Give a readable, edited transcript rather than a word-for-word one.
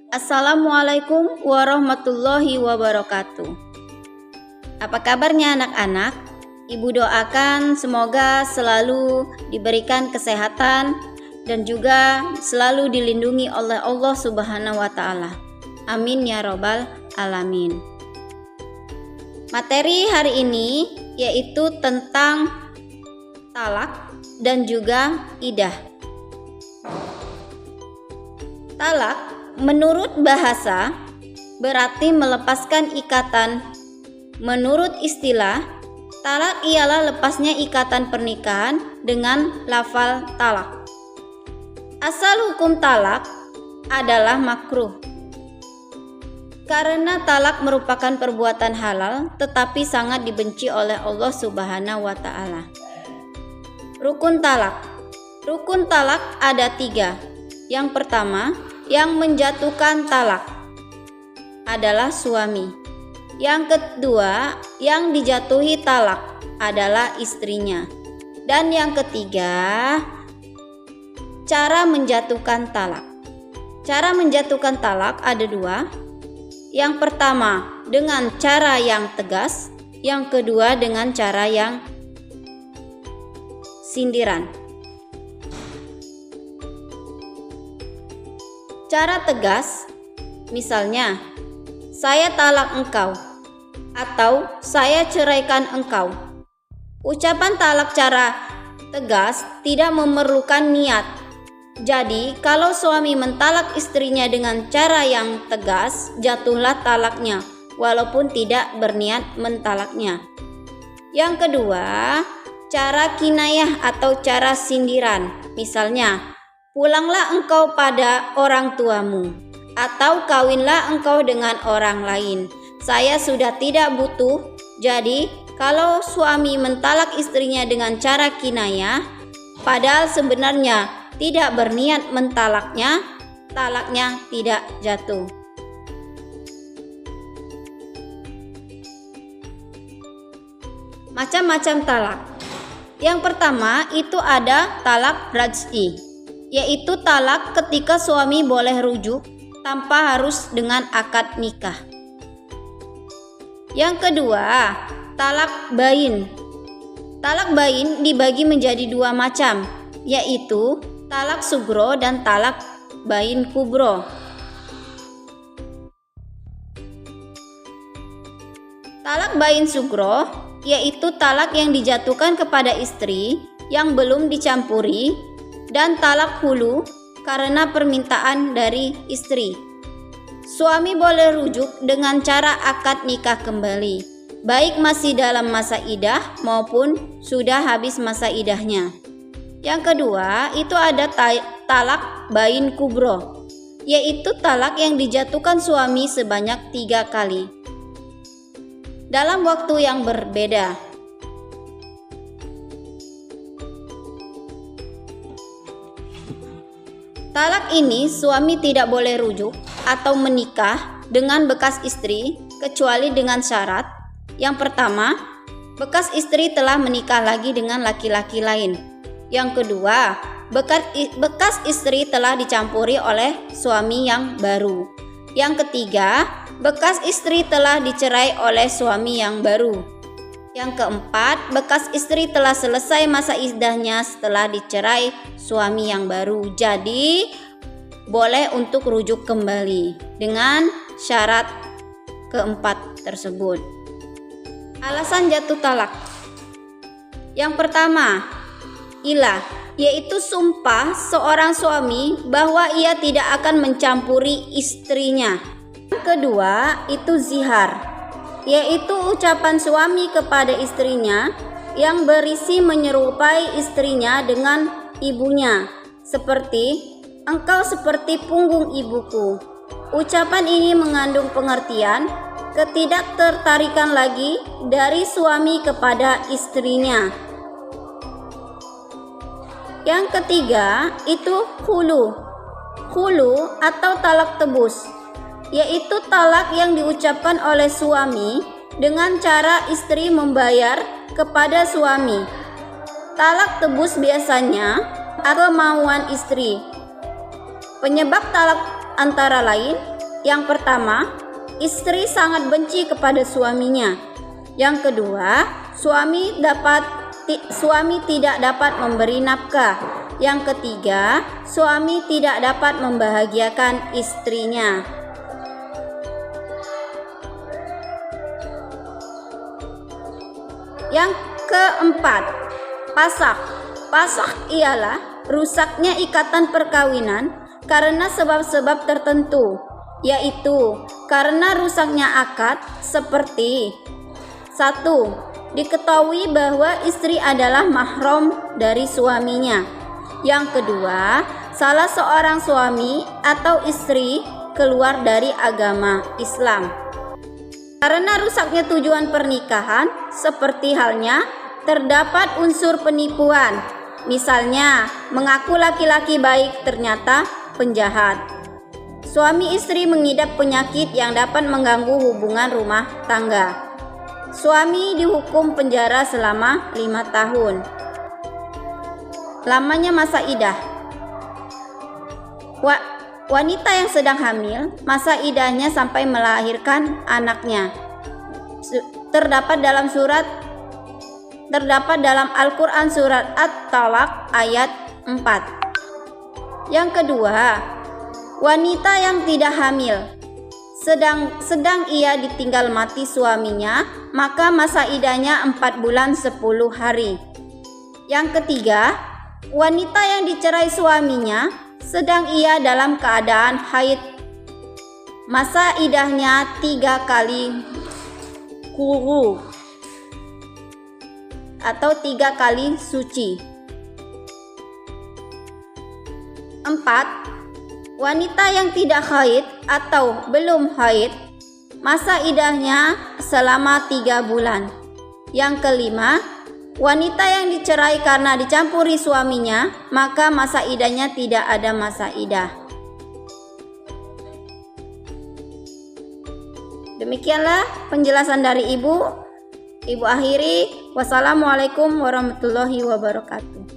Assalamualaikum warahmatullahi wabarakatuh. Apa kabarnya anak-anak? Ibu doakan semoga selalu diberikan kesehatan dan juga selalu dilindungi oleh Allah Subhanahu wa Ta'ala. Amin ya Robbal Alamin. Materi hari ini yaitu tentang talak dan juga idah. Talak menurut bahasa berarti melepaskan ikatan. Menurut istilah, talak ialah lepasnya ikatan pernikahan dengan lafal talak. Asal hukum talak adalah makruh. Karena talak merupakan perbuatan halal tetapi sangat dibenci oleh Allah Subhanahu wa Ta'ala. Rukun talak. Rukun talak ada 3. Yang pertama, yang menjatuhkan talak adalah suami. Yang kedua, yang dijatuhi talak adalah istrinya. Dan yang ketiga, cara menjatuhkan talak. Cara menjatuhkan talak ada 2. Yang pertama dengan cara yang tegas, yang kedua dengan cara yang sindiran. Cara tegas, misalnya, saya talak engkau atau saya ceraikan engkau. Ucapan talak cara tegas tidak memerlukan niat. Jadi, kalau suami mentalak istrinya dengan cara yang tegas, jatuhlah talaknya, walaupun tidak berniat mentalaknya. Yang kedua, cara kinayah atau cara sindiran, misalnya, pulanglah engkau pada orang tuamu, atau kawinlah engkau dengan orang lain. Saya sudah tidak butuh. Jadi, kalau suami mentalak istrinya dengan cara kinayah, padahal sebenarnya tidak berniat mentalaknya, talaknya tidak jatuh. Macam-macam talak. Yang pertama itu ada talak raj'i, yaitu talak ketika suami boleh rujuk tanpa harus dengan akad nikah. Yang kedua, talak bain. Talak bain dibagi menjadi 2 macam, yaitu talak sugro dan talak bain kubro. Talak bain sugro yaitu talak yang dijatuhkan kepada istri yang belum dicampuri, dan talak hulu karena permintaan dari istri. Suami boleh rujuk dengan cara akad nikah kembali, baik masih dalam masa idah maupun sudah habis masa idahnya. Yang kedua, itu ada talak bain kubro, yaitu talak yang dijatuhkan suami sebanyak 3 kali dalam waktu yang berbeda. Talak ini suami tidak boleh rujuk atau menikah dengan bekas istri kecuali dengan syarat. Yang pertama, bekas istri telah menikah lagi dengan laki-laki lain. Yang kedua, bekas istri telah dicampuri oleh suami yang baru. Yang ketiga, bekas istri telah dicerai oleh suami yang baru. Yang keempat, bekas istri telah selesai masa iddahnya setelah dicerai suami yang baru. Jadi, boleh untuk rujuk kembali dengan syarat keempat tersebut. Alasan jatuh talak. Yang pertama, ilah, yaitu sumpah seorang suami bahwa ia tidak akan mencampuri istrinya. Yang kedua, itu zihar, yaitu ucapan suami kepada istrinya yang berisi menyerupai istrinya dengan ibunya, seperti engkau seperti punggung ibuku. Ucapan ini mengandung pengertian ketidaktertarikan lagi dari suami kepada istrinya. Yang ketiga itu khulu. Khulu atau talak tebus, yaitu talak yang diucapkan oleh suami dengan cara istri membayar kepada suami. Talak tebus biasanya kemauan istri. Penyebab talak antara lain Yang pertama, istri sangat benci kepada suaminya. Yang kedua, suami tidak dapat memberi nafkah. Yang ketiga, suami tidak dapat membahagiakan istrinya. Yang keempat, pasak. Pasak ialah rusaknya ikatan perkawinan karena sebab-sebab tertentu, yaitu karena rusaknya akad seperti 1. Diketahui bahwa istri adalah mahram dari suaminya. Yang kedua, salah seorang suami atau istri keluar dari agama Islam. Karena rusaknya tujuan pernikahan, seperti halnya terdapat unsur penipuan. Misalnya, mengaku laki-laki baik ternyata penjahat. Suami istri mengidap penyakit yang dapat mengganggu hubungan rumah tangga. Suami dihukum penjara selama 5 tahun. Lamanya masa iddah. Wanita yang sedang hamil, masa iddahnya sampai melahirkan anaknya. Terdapat dalam Al-Quran surat At-Talaq ayat 4. Yang kedua, wanita yang tidak hamil sedang ia ditinggal mati suaminya, maka masa iddahnya 4 bulan 10 hari. Yang ketiga, wanita yang dicerai suaminya sedang ia dalam keadaan haid, masa iddahnya 3 kali quru atau 3 kali suci. 4. Wanita yang tidak haid atau belum haid, masa iddahnya selama 3 bulan. Yang kelima, wanita yang dicerai karena dicampuri suaminya, maka masa iddahnya tidak ada masa iddah. Demikianlah penjelasan dari Ibu. Ibu akhiri, wassalamualaikum warahmatullahi wabarakatuh.